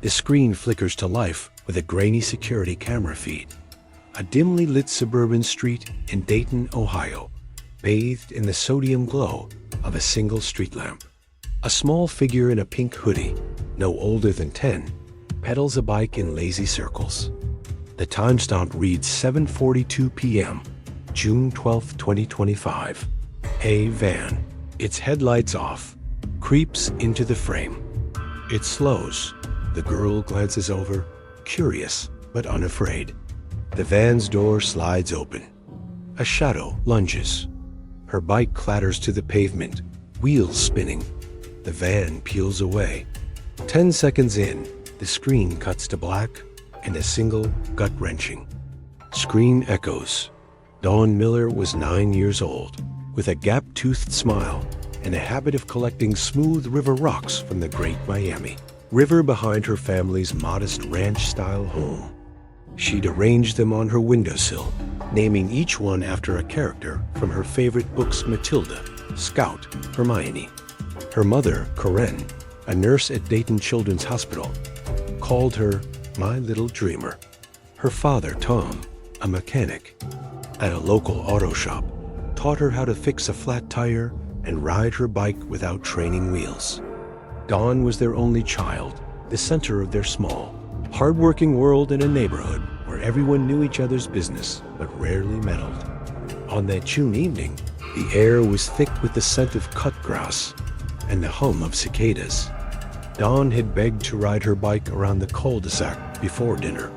The screen flickers to life with a grainy security camera feed. A dimly lit suburban street in Dayton, Ohio, bathed in the sodium glow of a single street lamp. A small figure in a pink hoodie, no older than 10, pedals a bike in lazy circles. The timestamp reads 7:42 p.m., June 12, 2025. A van, its headlights off, creeps into the frame. It slows. The girl glances over, curious but unafraid. The van's door slides open. A shadow lunges. Her bike clatters to the pavement, wheels spinning. The van peels away. 10 seconds in, the screen cuts to black and a single gut-wrenching scream echoes. Dawn Miller was 9 years old, with a gap-toothed smile and a habit of collecting smooth river rocks from the Great Miami River behind her family's modest ranch-style home. She'd arranged them on her windowsill, naming each one after a character from her favorite books: Matilda, Scout, Hermione. Her mother, Corinne, a nurse at Dayton Children's Hospital, called her "My Little Dreamer." Her father, Tom, a mechanic at a local auto shop, taught her how to fix a flat tire and ride her bike without training wheels. Dawn was their only child, the center of their small, hard-working world in a neighborhood where everyone knew each other's business but rarely meddled. On that June evening, the air was thick with the scent of cut grass and the hum of cicadas. Dawn had begged to ride her bike around the cul-de-sac before dinner.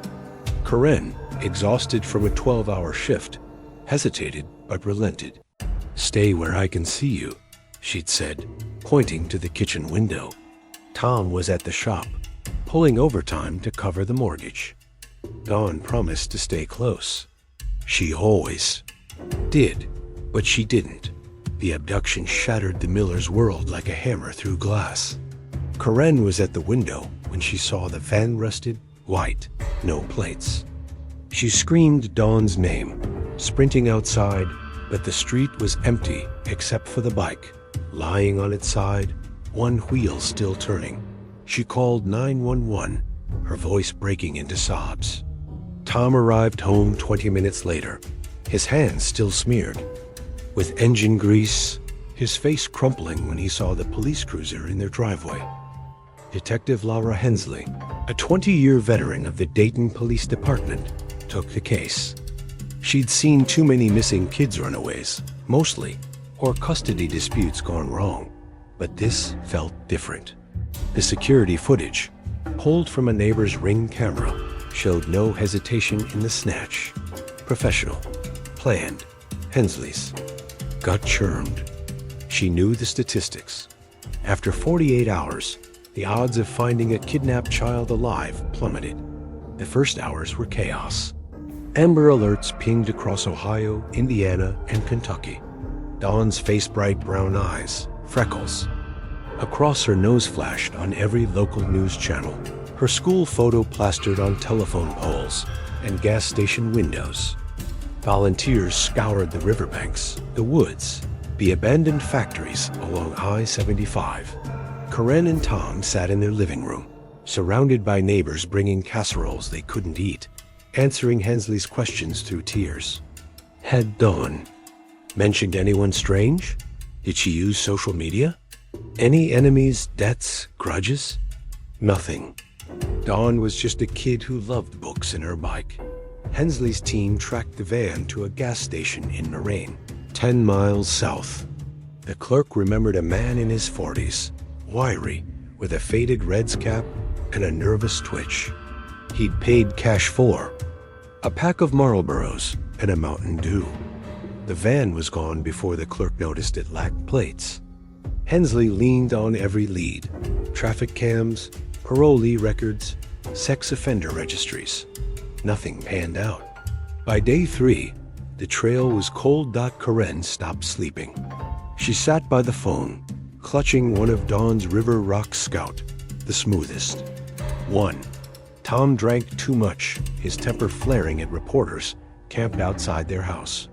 Corinne, exhausted from a 12-hour shift, hesitated but relented. "Stay where I can see you," she'd said, pointing to the kitchen window. Tom was at the shop, pulling overtime to cover the mortgage. Dawn promised to stay close. She always did, but she didn't. The abduction shattered the Millers' world like a hammer through glass. Corinne was at the window when she saw the van rusted, white, no plates. She screamed Dawn's name, sprinting outside, but the street was empty except for the bike, lying on its side, one wheel still turning. She called 911, her voice breaking into sobs. Tom arrived home 20 minutes later, his hands still smeared with engine grease, his face crumpling when he saw the police cruiser in their driveway. Detective Laura Hensley, a 20-year veteran of the Dayton Police Department, took the case. She'd seen too many missing kids runaways, mostly, or custody disputes gone wrong, but this felt different. The security footage, pulled from a neighbor's Ring camera, showed no hesitation in the snatch. Professional, planned. Hensley's gut churned. She knew the statistics. After 48 hours, the odds of finding a kidnapped child alive plummeted. The first hours were chaos. Amber alerts pinged across Ohio, Indiana, and Kentucky. Dawn's face-bright brown eyes, freckles. Across her nose flashed on every local news channel. Her school photo plastered on telephone poles and gas station windows. Volunteers scoured the riverbanks, the woods, the abandoned factories along I-75. Corinne and Tom sat in their living room, surrounded by neighbors bringing casseroles they couldn't eat, answering Hensley's questions through tears. Had Dawn mentioned anyone strange? Did she use social media? Any enemies, debts, grudges? Nothing. Dawn was just a kid who loved books and her bike. Hensley's team tracked the van to a gas station in Moraine, 10 miles south. The clerk remembered a man in his 40s, wiry, with a faded Reds cap and a nervous twitch. He'd paid cash for a pack of Marlboros and a Mountain Dew. The van was gone before the clerk noticed it lacked plates. Hensley leaned on every lead: traffic cams, parolee records, sex offender registries. Nothing panned out. By day 3, the trail was cold. Corinne stopped sleeping. She sat by the phone, clutching one of Dawn's River Rock Scout, the smoothest. 1. Tom drank too much, his temper flaring at reporters camped outside their house.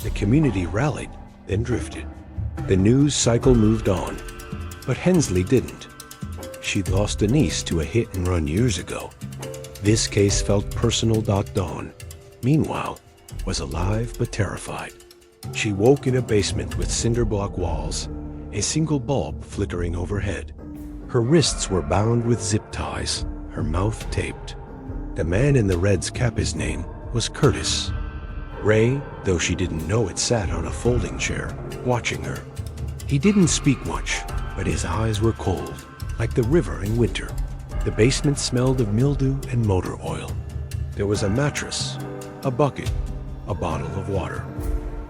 The community rallied, then drifted. The news cycle moved on, but Hensley didn't. She'd lost a niece to a hit-and-run years ago. This case felt personal. Dawn, meanwhile, was alive but terrified. She woke in a basement with cinder-block walls, a single bulb flickering overhead. Her wrists were bound with zip ties, her mouth taped. The man in the Red's cap, his name was Curtis. Ray, though she didn't know it, sat on a folding chair, watching her. He didn't speak much, but his eyes were cold, like the river in winter. The basement smelled of mildew and motor oil. There was a mattress, a bucket, a bottle of water.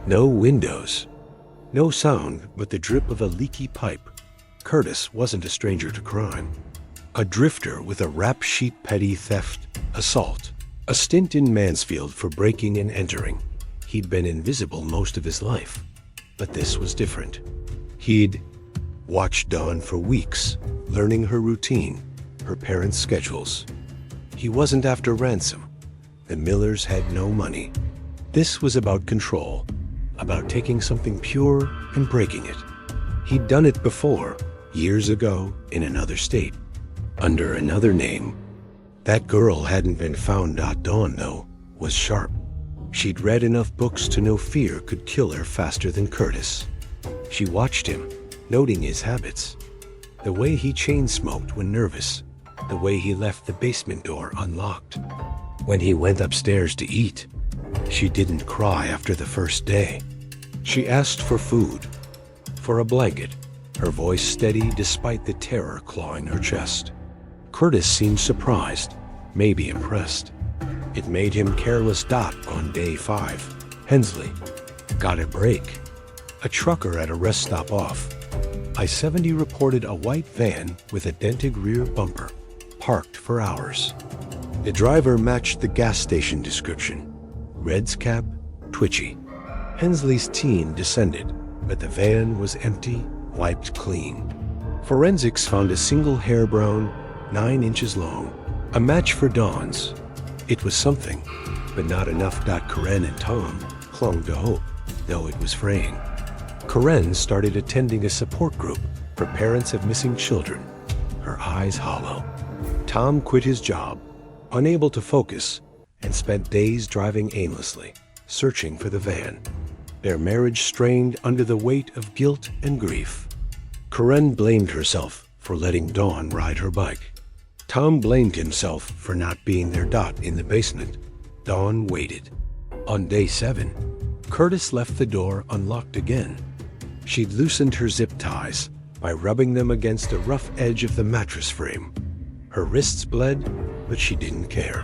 No windows. No sound but the drip of a leaky pipe. Curtis wasn't a stranger to crime. A drifter with a rap sheet, petty theft, assault, a stint in Mansfield for breaking and entering. He'd been invisible most of his life, but this was different. He'd watched Dawn for weeks, learning her routine, her parents' schedules. He wasn't after ransom. The Millers had no money. This was about control, about taking something pure and breaking it. He'd done it before, years ago, in another state, under another name. That girl hadn't been found. Dawn, though, was sharp. She'd read enough books to know fear could kill her faster than Curtis. She watched him, noting his habits. The way he chain-smoked when nervous, the way he left the basement door unlocked. When he went upstairs to eat, she didn't cry after the first day. She asked for food, for a blanket, her voice steady despite the terror clawing her chest. Curtis seemed surprised, maybe impressed. It made him careless. On day 5, Hensley got a break. A trucker at a rest stop off I-70 reported a white van with a dented rear bumper, parked for hours. The driver matched the gas station description. Red's cap, twitchy. Hensley's team descended, but the van was empty, wiped clean. Forensics found a single hair brown, 9 inches long, a match for Dawn's. It was something, but not enough. Karen and Tom clung to hope, though it was fraying. Karen started attending a support group for parents of missing children, her eyes hollow. Tom quit his job, unable to focus, and spent days driving aimlessly, searching for the van. Their marriage strained under the weight of guilt and grief. Karen blamed herself for letting Dawn ride her bike. Tom blamed himself for not being there. In the basement, Dawn waited. On day 7, Curtis left the door unlocked again. She'd loosened her zip ties by rubbing them against the rough edge of the mattress frame. Her wrists bled, but she didn't care.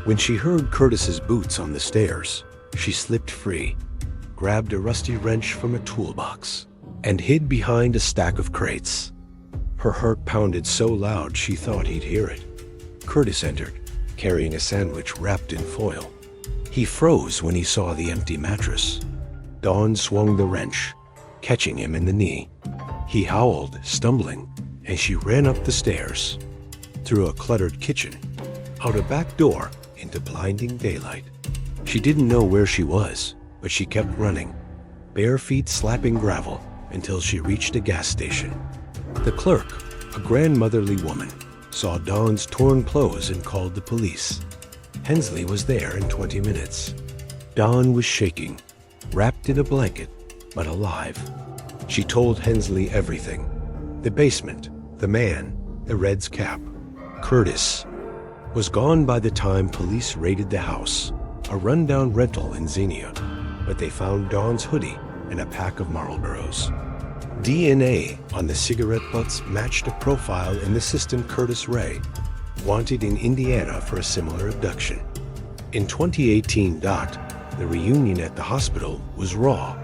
When she heard Curtis's boots on the stairs, she slipped free, grabbed a rusty wrench from a toolbox, and hid behind a stack of crates. Her heart pounded so loud she thought he'd hear it. Curtis entered, carrying a sandwich wrapped in foil. He froze when he saw the empty mattress. Dawn swung the wrench, catching him in the knee. He howled, stumbling, and she ran up the stairs, through a cluttered kitchen, out a back door into blinding daylight. She didn't know where she was, but she kept running, bare feet slapping gravel, until she reached a gas station. The clerk, a grandmotherly woman, saw Dawn's torn clothes and called the police. Hensley was there in 20 minutes. Dawn was shaking, wrapped in a blanket, but alive. She told Hensley everything. The basement, the man, the Red's cap. Curtis was gone by the time police raided the house, a rundown rental in Xenia, but they found Dawn's hoodie and a pack of Marlboros. DNA on the cigarette butts matched a profile in the system. Curtis Ray, wanted in Indiana for a similar abduction. In 2018, the reunion at the hospital was raw.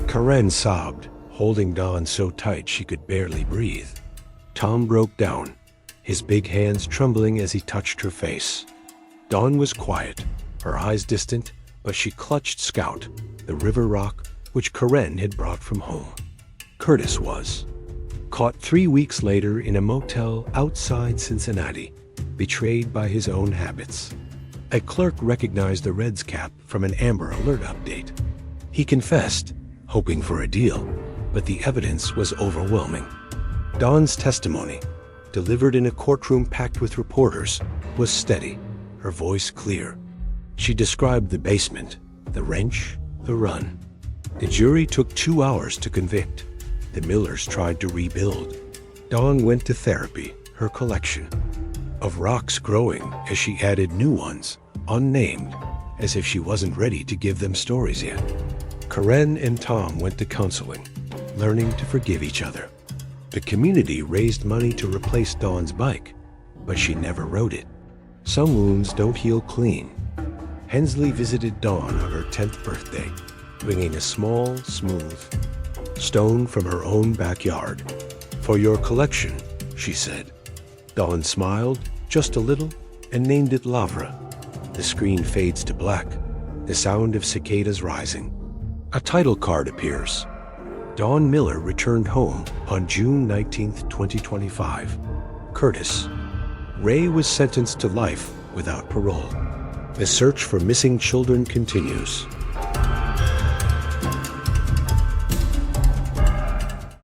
Karen sobbed, holding Dawn so tight she could barely breathe. Tom broke down, his big hands trembling as he touched her face. Dawn was quiet, her eyes distant, but she clutched Scout, the river rock which Karen had brought from home. Curtis was caught 3 weeks later in a motel outside Cincinnati, betrayed by his own habits. A clerk recognized the Red's cap from an Amber Alert update. He confessed, hoping for a deal, but the evidence was overwhelming. Dawn's testimony, delivered in a courtroom packed with reporters, was steady, her voice clear. She described the basement, the wrench, the run. The jury took 2 hours to convict. The Millers tried to rebuild. Dawn went to therapy, her collection of rocks growing as she added new ones, unnamed, as if she wasn't ready to give them stories yet. Karen and Tom went to counseling, learning to forgive each other. The community raised money to replace Dawn's bike, but she never rode it. Some wounds don't heal clean. Hensley visited Dawn on her 10th birthday, bringing a small, smooth stone from her own backyard. "For your collection," she said. Dawn smiled, just a little, and named it Lavra. The screen fades to black, the sound of cicadas rising. A title card appears. Dawn Miller returned home on June 19, 2025. Curtis. Ray was sentenced to life without parole. The search for missing children continues.